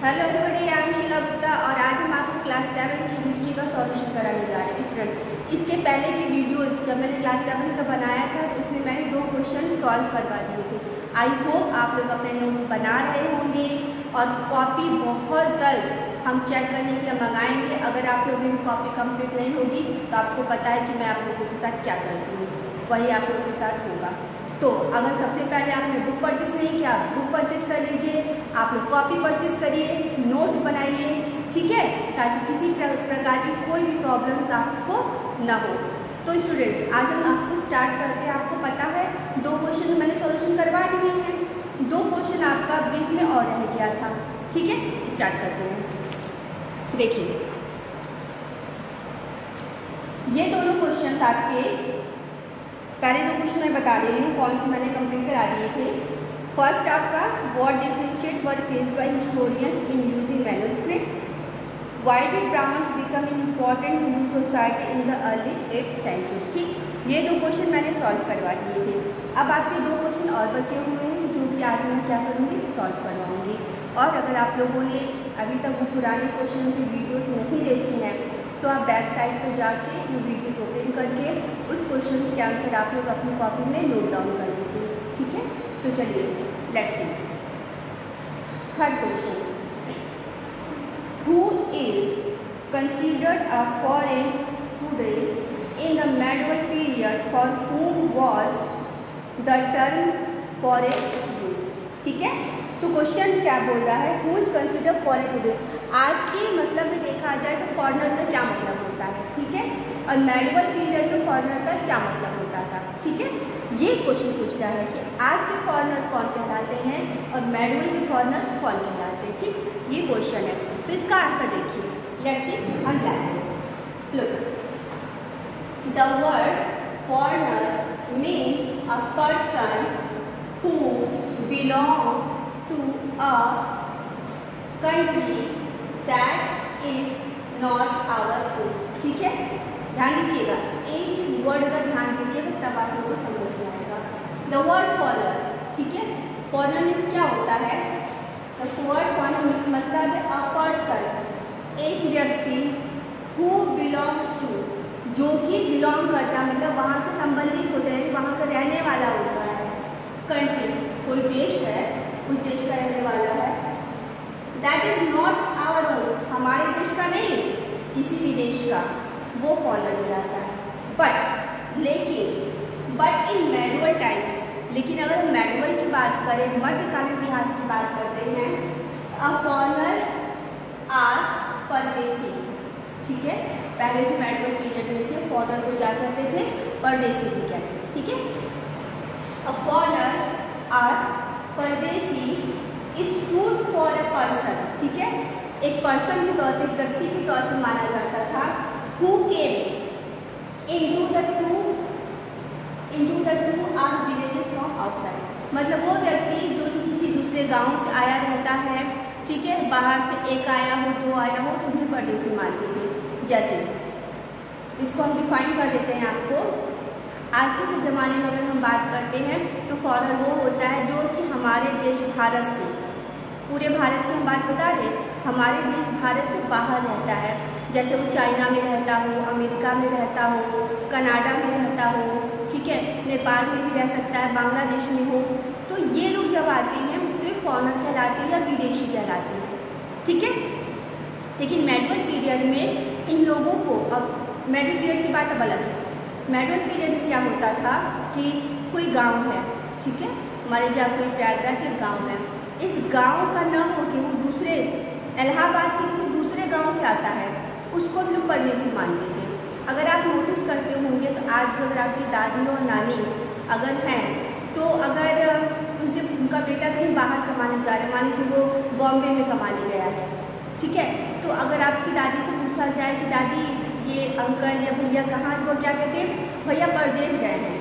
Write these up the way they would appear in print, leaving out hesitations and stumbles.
Hello everybody, I am Sheela Gupta और आज हम आपको क्लास 7 की हिस्ट्री का सॉल्यूशन कराने जा रहे हैं। स्टूडेंट, इसके पहले की वीडियोस जब मैंने क्लास 7 का बनाया था तो उसमें मैंने 2 क्वेश्चन सॉल्व करवा दिए थे। आई होप आप लोग अपने नोट्स बना रहे होंगे और कॉपी बहुत जल्द हम चेक करने के लिए मंगाएंगे। अगर आप लोगों की कॉपी कंप्लीट नहीं होगी तो आपको पता है कि मैं आप लोगों के साथ क्या करती हूँ, वही आप लोगों के साथ होगा। तो अगर सबसे पहले आपने बुक परचेस नहीं किया, बुक परचेस कर लीजिए। आप लोग कॉपी परचेस करिए, नोट्स बनाइए, ठीक है, ताकि किसी प्रकार की कोई भी प्रॉब्लम्स आपको ना हो। तो स्टूडेंट्स, आज हम आपको स्टार्ट करते हैं। आपको पता है 2 क्वेश्चन मैंने सॉल्यूशन करवा दिए हैं, 2 क्वेश्चन आपका बीच में और रह गया था, ठीक है। स्टार्ट करते हैं। देखिए, ये दोनों क्वेश्चन आपके पहले 2 क्वेश्चन मैं बता दे रही हूँ कौन से मैंने कंप्लीट करा दिए थे। फर्स्ट आपका what differentiate were faced by historians in using manuscript, why did Brahmans become an important Hindu society in the early 8th century. ठीक, ये 2 क्वेश्चन मैंने सॉल्व करवा दिए थे। अब आपके 2 क्वेश्चन और बचे हुए हैं जो कि आज मैं क्या करूँगी, सॉल्व करवाऊँगी। और अगर आप लोगों ने अभी तक वो पुराने क्वेश्चन की वीडियोज़ नहीं देखी हैं तो आप बैक साइड पे जाके वो वीडियोस ओपन करके उस क्वेश्चंस के आंसर आप लोग अपनी कॉपी में नोट डाउन कर लीजिए, ठीक है। तो चलिए let's see. Third question, who is considered a foreign today in the medieval period for whom was the term foreign use. ठीक है, तो क्वेश्चन क्या बोल रहा है, who is considered foreign today. आज के मतलब में देखा जाए तो फॉरेनर का क्या मतलब होता है, ठीक है, और मेडिवल पीरियड में फॉरेनर का क्या मतलब होता था, ठीक है। ये क्वेश्चन पूछ रहा है कि आज के फॉरेनर कौन कहलाते हैं और मेडिवल के फॉरेनर कौन कहलाते हैं, ठीक, ये क्वेश्चन है। तो इसका आंसर देखिए, let's see on black. Look, the word foreigner means a person who belong to a country that is not our own. ठीक है, ध्यान दीजिएगा, एक वर्ड का ध्यान दीजिएगा तब आप लोगों को समझ में आएगा। द वर्ड फॉरेनर, ठीक है, फॉरेनर मीन्स क्या होता है, वर्ड फॉरेनर मीन्स मतलब अ पर्सन, एक व्यक्ति, हु बिलोंग्स टू, जो कि बिलोंग करता मतलब वहाँ से संबंधित होता है, वहाँ का रहने वाला होता है। कंट्री, कोई देश है, उस देश का रहने वाला है। That is not our own, हमारे देश का नहीं, किसी भी देश का, वो फॉरेनर कहलाता है। बट इन मेडिवल टाइम्स, लेकिन अगर हम मेडिवल की बात करें, मध्यकालीन इतिहास की बात करते हैं, अ फॉरेनर आर परदेसी। ठीक है, पहले जो मेडिवल पीरियड में थे फॉरेनर को क्या कहते थे, परदेसी भी कहते थे, ठीक है। अ फॉरेनर आर परदेसी is stood for a person, ठीक है, एक पर्सन के तौर पे, व्यक्ति के तौर पे माना जाता था। Who came into the two are villages from outside, मतलब वो व्यक्ति जो कि किसी दूसरे गांव से आया रहता है, ठीक है, बाहर से एक आया हो, 2 आया हो, तो उन्हें परदेसी मानते थे। जैसे इसको हम डिफाइन कर देते हैं आपको। आज के ज़माने में अगर हम बात करते हैं तो फॉरेनर वो होता है जो कि हमारे देश भारत से, पूरे भारत की हम बात बता दें, हमारे देश भारत से बाहर रहता है। जैसे वो चाइना में रहता हो, अमेरिका में रहता हो, कनाडा में रहता हो, ठीक है, नेपाल में भी रह सकता है, बांग्लादेश में हो। तो ये लोग जब आते हैं तो ये फॉरेनर कहलाते हैं या विदेशी कहलाते हैं, ठीक है। लेकिन मेडिवल पीरियड में इन लोगों को, अब मेडिवल पीरियड की बात अब अलग है। मेडिवल पीरियड में क्या होता था कि कोई गांव है, ठीक है, मान लीजिए कोई प्रयागराज एक गाँव है, इस गांव का न हो कि वो दूसरे इलाहाबाद के किसी दूसरे गांव से आता है, उसको हम लोग परदेसी मानते थे। अगर आप नोटिस करते होंगे तो आज भी अगर आपकी दादी और नानी अगर हैं तो अगर उनसे उनका बेटा कहीं बाहर कमाने जा रहा है, मान लीजिए वो बॉम्बे में कमाने गया है, ठीक है, तो अगर आपकी दादी से पूछा जाए कि दादी ये अंकल या भैया कहाँ, तो क्या कहते हैं, भैया परदेश गए हैं,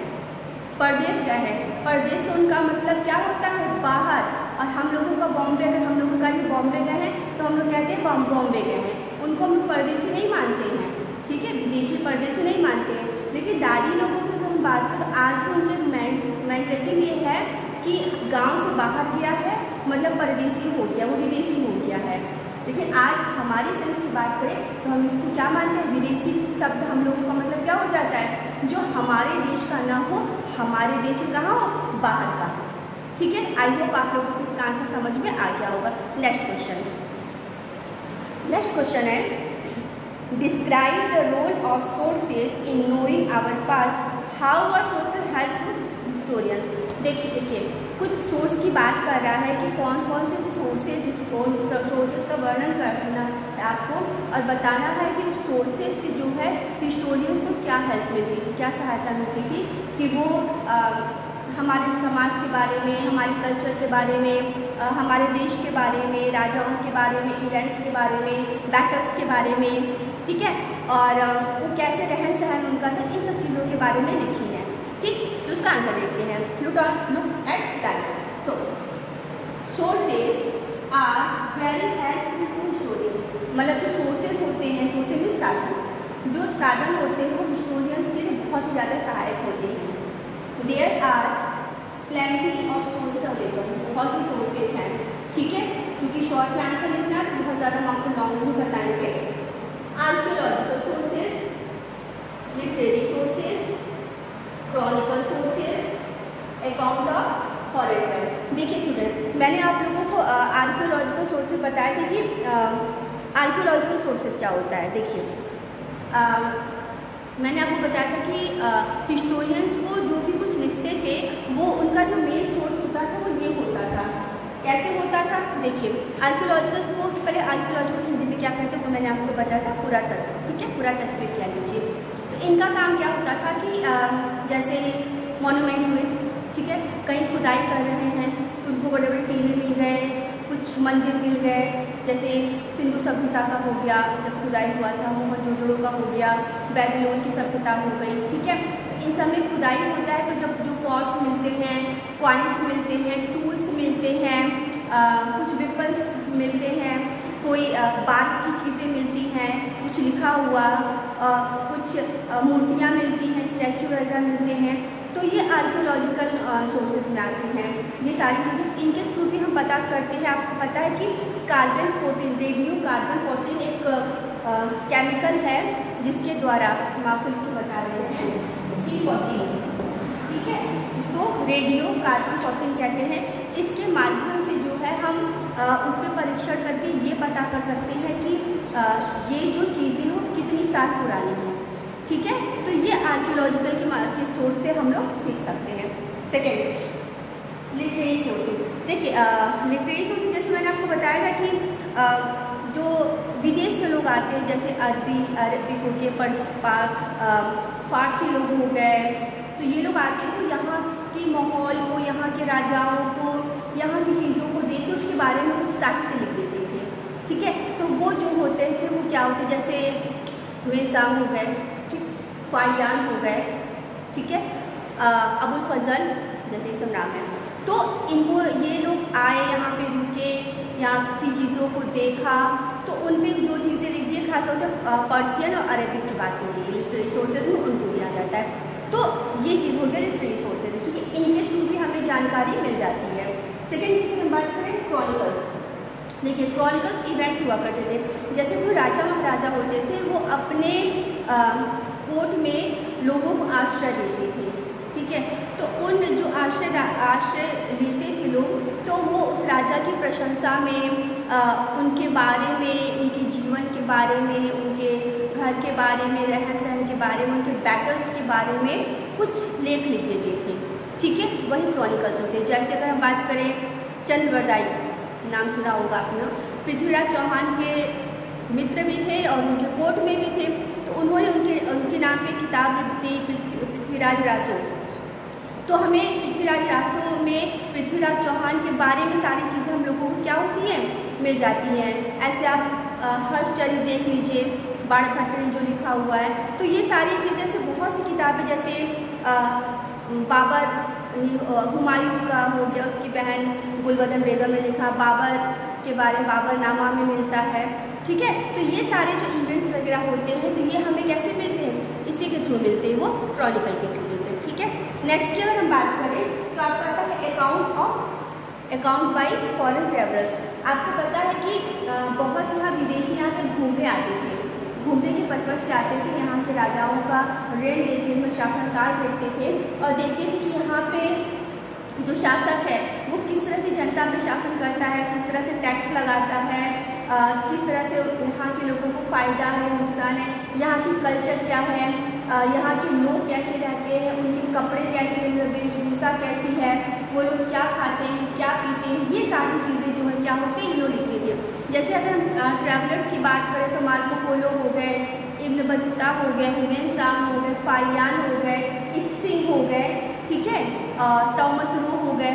परदेश गए हैं। परदेश से उनका मतलब क्या होता है, बाहर। और हम लोगों का बॉम्बे, अगर हम लोगों का ये बॉम्बे गए हैं तो हम लोग कहते हैं बॉम्बे गए हैं, उनको हम परदेसी नहीं मानते हैं, ठीक है, विदेशी परदेसी नहीं मानते हैं। लेकिन दादी लोगों की अगर हम बात करें तो आज भी उनके मेंटलिटी ये है कि गांव से बाहर गया है मतलब परदेसी हो गया, वो विदेशी हो गया है। लेकिन आज हमारी सेंस की बात करें तो हम इसको क्या मानते हैं, विदेशी शब्द हम लोगों का मतलब क्या हो जाता है, जो हमारे देश का ना हो, हमारे देश से कहाँ हो, बाहर का। ठीक है, आई होप आप लोगों को इसका आंसर समझ में आ गया होगा। नेक्स्ट क्वेश्चन है, describe the role of sources in knowing our past, how our sources help to historian. देखिए कुछ सोर्स की बात कर रहा है कि कौन कौन से सोर्सेज का वर्णन करना है आपको, और बताना है कि उस सोर्सेज से जो है हिस्टोरियन को क्या हेल्प मिलती थी, क्या सहायता मिलती थी कि वो हमारे समाज के बारे में, हमारे कल्चर के बारे में, हमारे देश के बारे में, राजाओं के बारे में, इवेंट्स के बारे में, बैटल्स के बारे में, ठीक है, और वो कैसे रहन सहन उनका था, इन सब चीज़ों के बारे में लिखी है। ठीक, तो उसका आंसर देखते हैं। Look at that. So sources are very helpful to historian, मतलब जो सोर्सेज होते हैं, सोर्सेज में साधन, जो साधन होते हैं वो हिस्टोरियंस के लिए बहुत ही ज़्यादा सहायक होते हैं। There are plenty of sources available, बहुत सी सोर्सेज हैं। ठीक है, क्योंकि शॉर्ट में आंसर लिखना है तो बहुत ज़्यादा हम आपको लॉन्ग नहीं बताएंगे। Archaeological sources, literary sources, Chronicle sources, account of foreign trade. देखिए स्टूडेंट, मैंने आप लोगों को आर्कियोलॉजिकल सोर्सेज बताए थे कि आर्कियोलॉजिकल सोर्सेज क्या होता है। देखिए मैंने आपको बताया था कि हिस्टोरियंस को जो भी कुछ लिखते थे वो उनका जो मेन सोर्स होता था वो ये होता था। कैसे होता था, देखिए आर्कियोलॉजिकल को पहले आर्कियोलॉजिकल हिंदी में क्या कहते हैं वो मैंने आपको बताया था, पुरातत्व। ठीक है, पुरातत्व क्या लीजिए, तो इनका काम क्या होता था कि जैसे मॉन्यूमेंट हुए, ठीक है, कहीं खुदाई कर रहे हैं, उनको बड़े बड़े टीले मिल गए, कुछ मंदिर मिल गए, जैसे सिंधु सभ्यता का हो गया जब खुदाई हुआ था, मोहनजोदड़ो का हो गया, बेबीलोन की सभ्यता हो गई। ठीक है, तो इन सब में खुदाई होता है तो जब जो पॉट्स मिलते हैं, कॉइन्स मिलते हैं, टूल्स मिलते हैं, कुछ वेपन्स मिलते हैं, कोई बात की चीज़ें मिलती हैं, कुछ लिखा हुआ, कुछ मूर्तियाँ मिलती हैं, स्टैचू वगैरह मिलते हैं, तो ये आर्कियोलॉजिकल सोर्सेज में आती हैं। ये सारी चीज़ें इनके थ्रू भी हम पता करते हैं। आपको पता है कि कार्बन-14, रेडियो कार्बन-14 एक केमिकल है जिसके द्वारा हम आपको लिख के बता रहे हैं, C14, ठीक है, इसको रेडियो कार्बन-14 कहते हैं। इसके माध्यम से जो है हम उस पर परीक्षण करके ये पता कर सकते हैं कि ये जो चीज़ें हो कितनी साल पुरानी हैं। ठीक है, तो ये आर्कियोलॉजिकल के सोर्स से हम लोग सीख सकते हैं। Second, literary sources. देखिए लिटरेरी सोर्सेज जैसे मैंने आपको बताया था कि जो विदेश से लोग आते हैं, जैसे अरबिक हो गए, फारसी लोग हो गए, तो ये लोग आते हैं तो यहाँ के माहौल को, यहाँ के राजाओं को, यहाँ की चीज़ों को देख के उसके बारे में कुछ साहित्य लिख देते थे। ठीक है, तो वो जो होते थे वो क्या होते, जैसे वेसाम हो गए, फायान हो गए, ठीक है, अबुल फजल, जैसे ये सब नाम है। तो इनको ये लोग आए, यहाँ पे रुके, यहाँ की चीज़ों को देखा, तो उन पर जो चीज़ें लिख दी, खासतौर से पर्शियन और अरेबिक की बात हो रही है, लिटरेरी सोर्सेज में उनको दिया जाता है। तो ये चीज़ हो गया लिटरेरी सोर्सेज, क्योंकि इनके थ्रू भी हमें जानकारी मिल जाती है। सेकेंड चीज़ हम बात करें क्रॉनिकल्स। देखिए क्रॉनिकल्स इवेंट्स हुआ करते थे, जैसे कोई राजा महाराजा होते थे, वो अपने कोर्ट में लोगों को आश्रय देते थे। ठीक है, तो उन जो आश्रय लेते थे लोग, तो वो उस राजा की प्रशंसा में, उनके बारे में, उनके जीवन के बारे में, उनके घर के बारे में, रहन सहन के बारे में, उनके बैटल्स के बारे में कुछ लेख लिख देते थे। ठीक है, वही क्रॉनिकल्स होते हैं। जैसे अगर हम बात करें, चंद्रवरदाई नाम सुना होगा आपने, पृथ्वीराज चौहान के मित्र भी थे और उनके कोर्ट में भी थे, तो उन्होंने उनके नाम पे किताब लिख दी, पृथ्वीराज रासो। तो हमें पृथ्वीराज रासो में पृथ्वीराज चौहान के बारे में सारी चीज़ें हम लोगों को क्या होती हैं, मिल जाती हैं। ऐसे आप हर्षचरित देख लीजिए, बाणभट्ट जो लिखा हुआ है, तो ये सारी चीज़ें से बहुत सी किताबें, जैसे बाबर, हुमायूं का हो गया, उसकी बहन गुलबदन बेगम ने लिखा, बाबर के बारे में बाबरनामा में मिलता है। ठीक है, तो ये सारे जो इवेंट्स वगैरह होते हैं, तो ये हमें कैसे मिलते हैं, इसी के थ्रू मिलते हैं, वो क्रॉनिकल के थ्रू मिलते हैं। ठीक है, नेक्स्ट की अगर हम बात करें तो आपको पता है अकाउंट बाई फॉरेन ट्रेवलर्स। आपको पता है कि बहुत सी घूमने आते थे, घूमने के पर्पज़ से आते थे, यहाँ के राजाओं का रेल देखते थे, शासनकाल देखते थे और देखते थे कि यहाँ पे जो शासक है वो किस तरह से जनता पे शासन करता है, किस तरह से टैक्स लगाता है, किस तरह से यहाँ के लोगों को फ़ायदा है, नुकसान है, यहाँ की कल्चर क्या है, यहाँ के लोग कैसे रहते हैं, उनके कपड़े कैसे हैं, वेशभूषा कैसी है, वो लोग क्या खाते हैं, क्या पीते हैं, ये सारी चीज़ें जो है क्या होते हैं ये लोग लिखते थे। जैसे अगर हम ट्रैवलर्स की बात करें तो मार्को पोलो हो गए, इब्न बतूता हो गए, हुमैन सांग हो गए, फाहियान हो गए, इब्सिंग हो गए, ठीक है, टॉमस रो हो गए,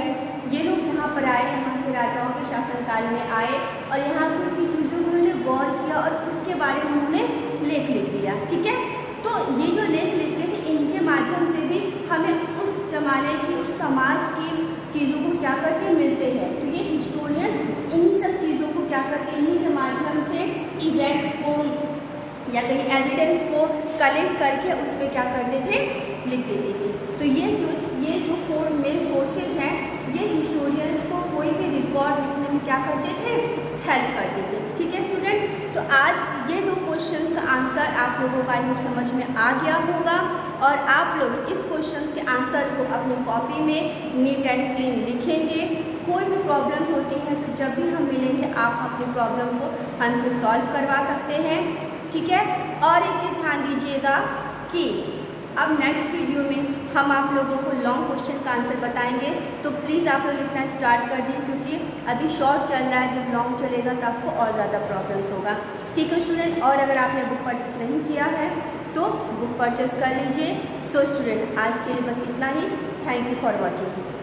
ये लोग यहाँ पर आए, यहाँ के राजाओं के शासनकाल में आए और यहाँ की चीज़ों को उन्होंने गौर किया और उसके बारे में उन्होंने लेख लिख दिया, ठीक है। तो ये जो लेख लिखते थे इनके माध्यम से भी हमें उस जमाने की, उस समाज की चीज़ों को क्या करते मिलते हैं। तो ये हिस्टोरियन इन्हीं सब चीज़ों को क्या करते हैं, इन्हीं के माध्यम से इवेंट्स को या कहीं एविडेंस को कलेक्ट करके उस पर क्या करते थे, लिख देते थे। तो ये जो फोर मेन सोर्सेज हैं ये हिस्टोरियंस को कोई भी रिकॉर्ड लिखने में क्या करते थे, हेल्प करते थे, ठीक है स्टूडेंट। तो आज ये 2 क्वेश्चंस का आंसर आप लोगों का आई होप समझ में आ गया होगा और आप लोग इस क्वेश्चंस के आंसर को अपनी कॉपी में नीट एंड क्लीन लिखेंगे। कोई भी प्रॉब्लम्स होती हैं तो जब भी हम मिलेंगे आप अपनी प्रॉब्लम को हमसे सॉल्व करवा सकते हैं, ठीक है। और एक चीज़ ध्यान दीजिएगा कि अब नेक्स्ट वीडियो में हम आप लोगों को लॉन्ग क्वेश्चन का आंसर बताएंगे, तो प्लीज़ आप लोग लिखना स्टार्ट कर दिए क्योंकि अभी शॉर्ट चल रहा है, जब लॉन्ग चलेगा तो आपको और ज़्यादा प्रॉब्लम्स होगा, ठीक है स्टूडेंट। और अगर आपने बुक परचेस नहीं किया है तो बुक परचेस कर लीजिए। सो स्टूडेंट आज के लिए बस इतना ही। Thank you for watching.